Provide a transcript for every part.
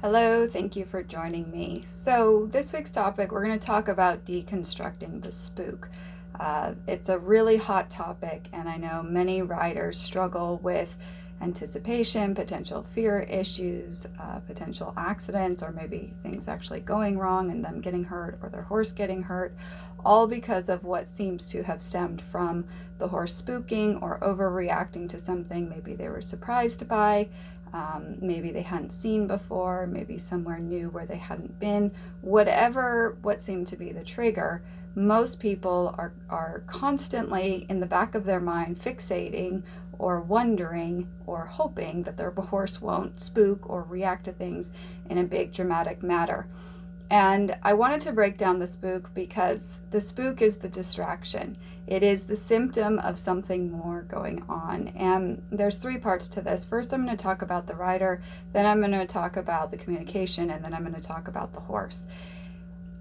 Hello, thank you for joining me. So this week's topic, we're going to talk about deconstructing the spook. It's a really hot topic, and I know many riders struggle with anticipation, potential fear issues, potential accidents, or maybe things actually going wrong and them getting hurt or their horse getting hurt, all because of what seems to have stemmed from the horse spooking or overreacting to something maybe they were surprised by. Maybe they hadn't seen before, maybe somewhere new where they hadn't been, what seemed to be the trigger. Most people are constantly in the back of their mind fixating or wondering or hoping that their horse won't spook or react to things in a big dramatic manner. And I wanted to break down the spook because the spook is the distraction. It is the symptom of something more going on. And there's three parts to this. First, I'm going to talk about the rider, then I'm going to talk about the communication, and then I'm going to talk about the horse.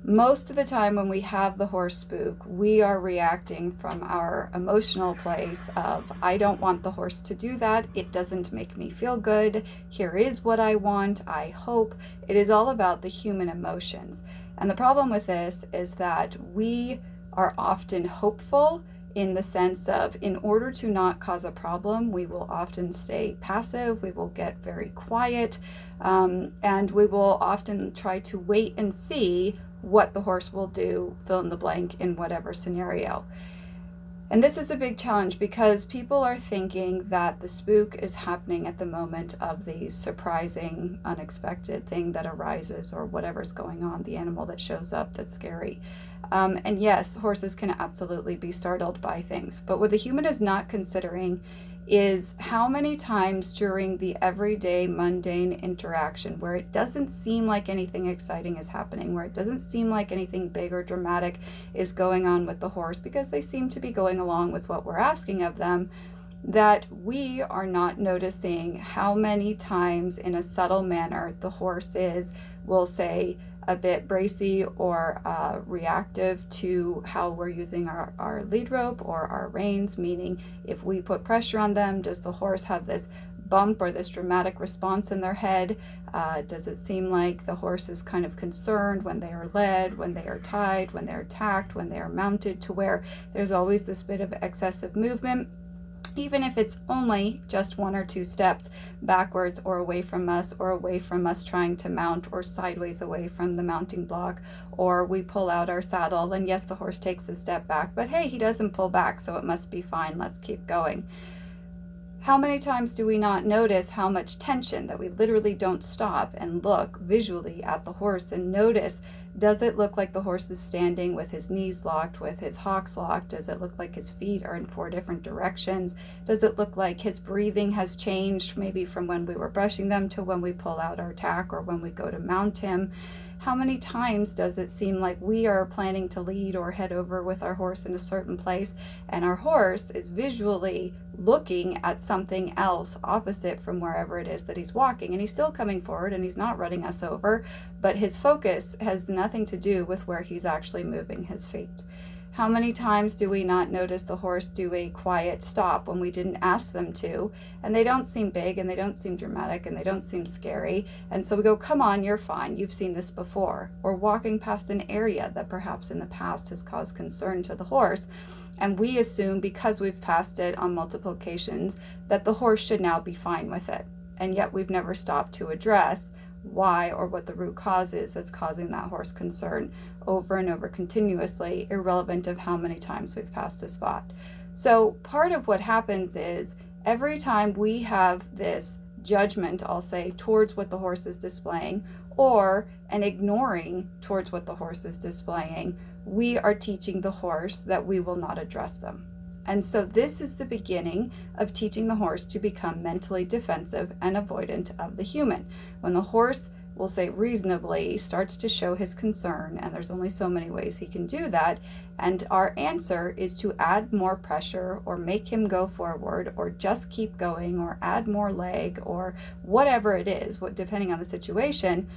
Most of the time when we have the horse spook, we are reacting from our emotional place of, I don't want the horse to do that. It doesn't make me feel good. Here is what I want. I hope. It is all about the human emotions. And the problem with this is that we are often hopeful in the sense of, in order to not cause a problem, we will often stay passive, we will get very quiet, and we will often try to wait and see what the horse will do, fill in the blank, in whatever scenario. And this is a big challenge because people are thinking that the spook is happening at the moment of the surprising, unexpected thing that arises, or whatever's going on, the animal that shows up that's scary. And yes, horses can absolutely be startled by things, but what the human is not considering is how many times during the everyday mundane interaction where it doesn't seem like anything exciting is happening, where it doesn't seem like anything big or dramatic is going on with the horse because they seem to be going along with what we're asking of them, that we are not noticing how many times in a subtle manner the horse will say, a bit bracy or reactive to how we're using our lead rope or our reins, meaning if we put pressure on them, does the horse have this bump or this dramatic response in their head? Does it seem like the horse is kind of concerned when they are led, when they are tied, when they're tacked, when they are mounted, to where there's always this bit of excessive movement? Even if it's only just 1 or 2 steps backwards or away from us trying to mount, or sideways away from the mounting block, or we pull out our saddle, and yes, the horse takes a step back, but hey, he doesn't pull back, so it must be fine, let's keep going. How many times do we not notice how much tension, that we literally don't stop and look visually at the horse and notice, does it look like the horse is standing with his knees locked, with his hocks locked? Does it look like his feet are in 4 different directions? Does it look like his breathing has changed, maybe from when we were brushing them to when we pull out our tack or when we go to mount him? How many times does it seem like we are planning to lead or head over with our horse in a certain place, and our horse is visually looking at something else opposite from wherever it is that he's walking, and he's still coming forward and he's not running us over, but his focus has nothing to do with where he's actually moving his feet? How many times do we not notice the horse do a quiet stop when we didn't ask them to, and they don't seem big and they don't seem dramatic and they don't seem scary, and so we go, come on, you're fine, you've seen this before? Or walking past an area that perhaps in the past has caused concern to the horse, and we assume because we've passed it on multiple occasions that the horse should now be fine with it, and yet we've never stopped to address why or what the root cause is that's causing that horse concern over and over continuously, irrelevant of how many times we've passed a spot. So part of what happens is, every time we have this judgment, I'll say, towards what the horse is displaying, or an ignoring towards what the horse is displaying, we are teaching the horse that we will not address them. And so this is the beginning of teaching the horse to become mentally defensive and avoidant of the human. When the horse, we'll say reasonably, starts to show his concern, and there's only so many ways he can do that, and our answer is to add more pressure or make him go forward or just keep going or add more leg or whatever it is, depending on the situation,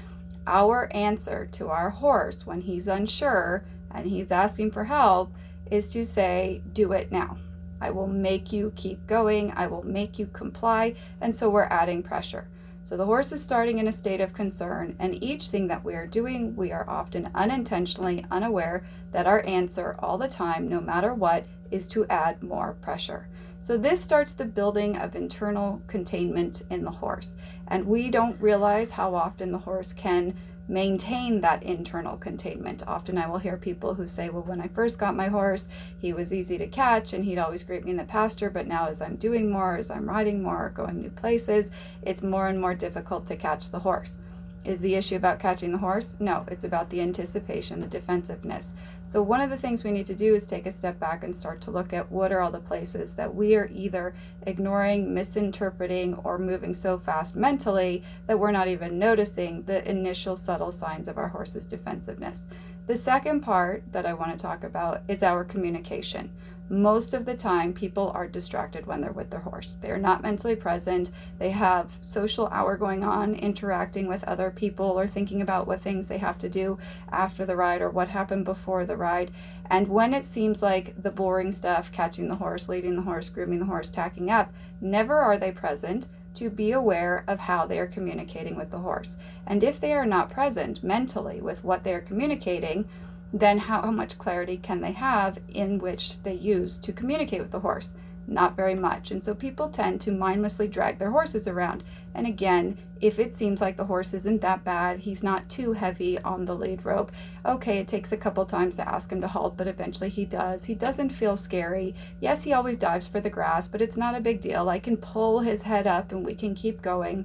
our answer to our horse when he's unsure and he's asking for help is to say, do it now. I will make you keep going. I will make you comply. And so we're adding pressure. So the horse is starting in a state of concern, and each thing that we are doing, we are often unintentionally unaware that our answer all the time, no matter what, is to add more pressure. So this starts the building of internal containment in the horse, and we don't realize how often the horse can maintain that internal containment. Often I will hear people who say, well, when I first got my horse, he was easy to catch and he'd always greet me in the pasture, but now as I'm doing more, as I'm riding more, going new places, it's more and more difficult to catch the horse. Is the issue about catching the horse? No, it's about the anticipation, the defensiveness. So one of the things we need to do is take a step back and start to look at what are all the places that we are either ignoring, misinterpreting, or moving so fast mentally that we're not even noticing the initial subtle signs of our horse's defensiveness. The second part that I want to talk about is our communication. Most of the time, people are distracted when they're with their horse. They're not mentally present. They have social hour going on, interacting with other people or thinking about what things they have to do after the ride or what happened before the ride. And when it seems like the boring stuff, catching the horse, leading the horse, grooming the horse, tacking up, never are they present to be aware of how they are communicating with the horse. And if they are not present mentally with what they are communicating, then how much clarity can they have in which they use to communicate with the horse? Not very much. And so people tend to mindlessly drag their horses around. And again, if it seems like the horse isn't that bad, he's not too heavy on the lead rope, okay, it takes a couple times to ask him to halt, but eventually he does. He doesn't feel scary. Yes, he always dives for the grass, but it's not a big deal. I can pull his head up and we can keep going.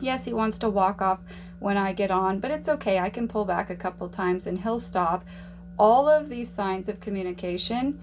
Yes, he wants to walk off when I get on, but it's okay. I can pull back a couple times and he'll stop. All of these signs of communication,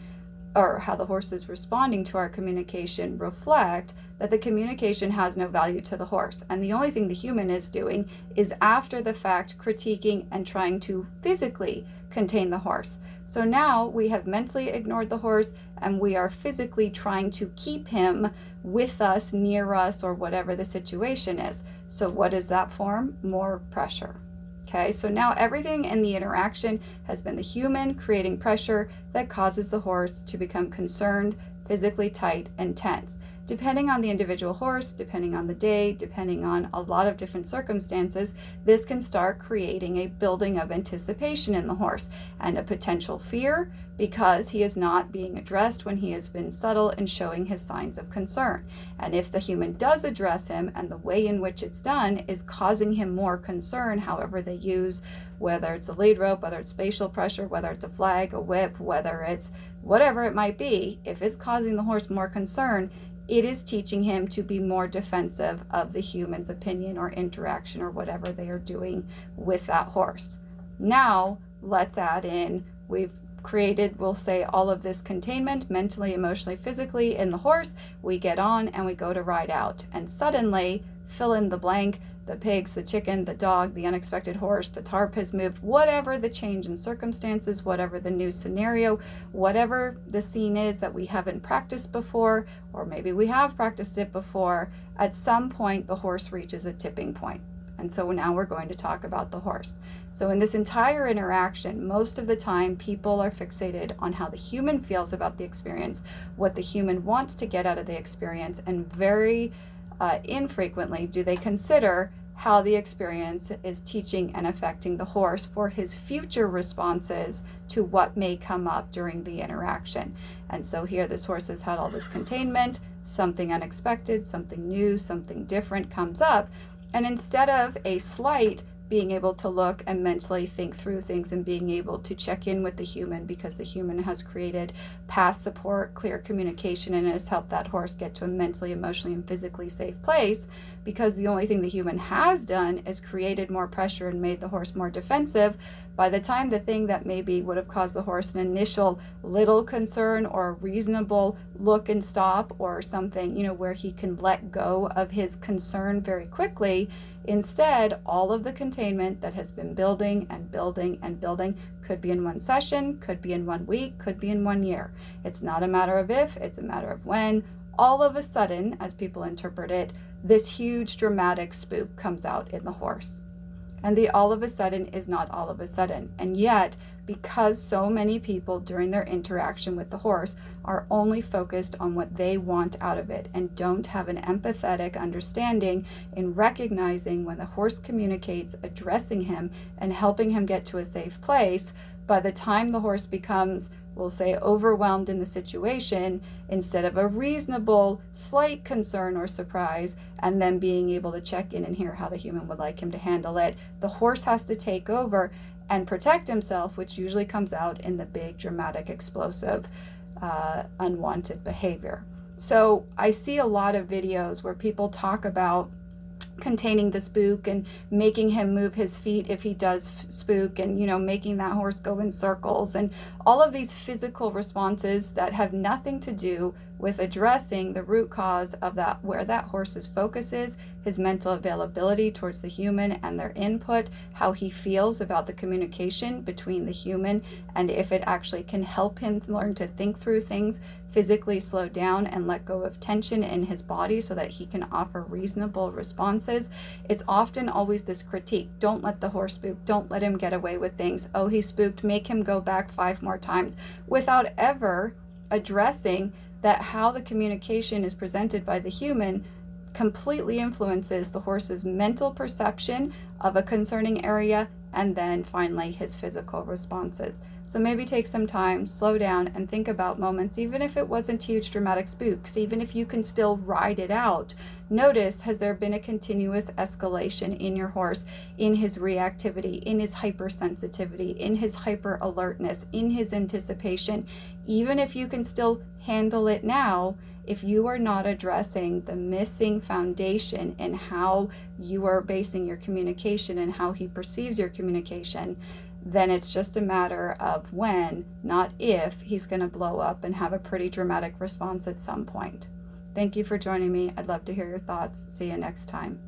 or how the horse is responding to our communication, reflect that the communication has no value to the horse. And the only thing the human is doing is after the fact critiquing and trying to physically contain the horse. So now we have mentally ignored the horse and we are physically trying to keep him with us, near us, or whatever the situation is. So what does that form? More pressure. Okay, so now everything in the interaction has been the human creating pressure that causes the horse to become concerned, physically tight, and tense. Depending on the individual horse, depending on the day, depending on a lot of different circumstances, this can start creating a building of anticipation in the horse and a potential fear because he is not being addressed when he has been subtle in showing his signs of concern. And if the human does address him and the way in which it's done is causing him more concern, however they use, whether it's a lead rope, whether it's facial pressure, whether it's a flag, a whip, whether it's whatever it might be, if it's causing the horse more concern, it is teaching him to be more defensive of the human's opinion or interaction or whatever they are doing with that horse. Now, let's add in, we've created, we'll say, all of this containment mentally, emotionally, physically in the horse. We get on and we go to ride out. And suddenly, fill in the blank, the pigs, the chicken, the dog, the unexpected horse, the tarp has moved, whatever the change in circumstances, whatever the new scenario, whatever the scene is that we haven't practiced before, or maybe we have practiced it before, at some point the horse reaches a tipping point. And so now we're going to talk about the horse. So in this entire interaction, most of the time people are fixated on how the human feels about the experience, what the human wants to get out of the experience, and very infrequently do they consider how the experience is teaching and affecting the horse for his future responses to what may come up during the interaction. And so here this horse has had all this containment, something unexpected, something new, something different comes up, and instead of a slight being able to look and mentally think through things and being able to check in with the human because the human has created past support, clear communication, and has helped that horse get to a mentally, emotionally, and physically safe place, because the only thing the human has done is created more pressure and made the horse more defensive. By the time the thing that maybe would have caused the horse an initial little concern or a reasonable look and stop or something, where he can let go of his concern very quickly, instead, all of the containment that has been building and building and building could be in one session, could be in 1 week, could be in 1 year. It's not a matter of if, it's a matter of when. All of a sudden, as people interpret it, this huge dramatic spook comes out in the horse. And the all of a sudden is not all of a sudden. And yet, because so many people during their interaction with the horse are only focused on what they want out of it and don't have an empathetic understanding in recognizing when the horse communicates, addressing him and helping him get to a safe place, by the time the horse becomes, we'll say, overwhelmed in the situation, instead of a reasonable, slight concern or surprise, and then being able to check in and hear how the human would like him to handle it, the horse has to take over and protect himself, which usually comes out in the big, dramatic, explosive, unwanted behavior. So I see a lot of videos where people talk about containing the spook and making him move his feet if he does spook, and making that horse go in circles, and all of these physical responses that have nothing to do with addressing the root cause of that, where that horse's focus is, his mental availability towards the human and their input, how he feels about the communication between the human, and if it actually can help him learn to think through things, physically slow down and let go of tension in his body so that he can offer reasonable responses. It's often always this critique: don't let the horse spook, don't let him get away with things, oh, he spooked, make him go back 5 more times, without ever addressing that how the communication is presented by the human completely influences the horse's mental perception of a concerning area, and then finally his physical responses. So maybe take some time, slow down, and think about moments, even if it wasn't huge dramatic spooks, even if you can still ride it out. Notice, has there been a continuous escalation in your horse, in his reactivity, in his hypersensitivity, in his hyper alertness, in his anticipation? Even if you can still handle it now, if you are not addressing the missing foundation in how you are basing your communication and how he perceives your communication, then it's just a matter of when, not if, he's going to blow up and have a pretty dramatic response at some point. Thank you for joining me. I'd love to hear your thoughts. See you next time.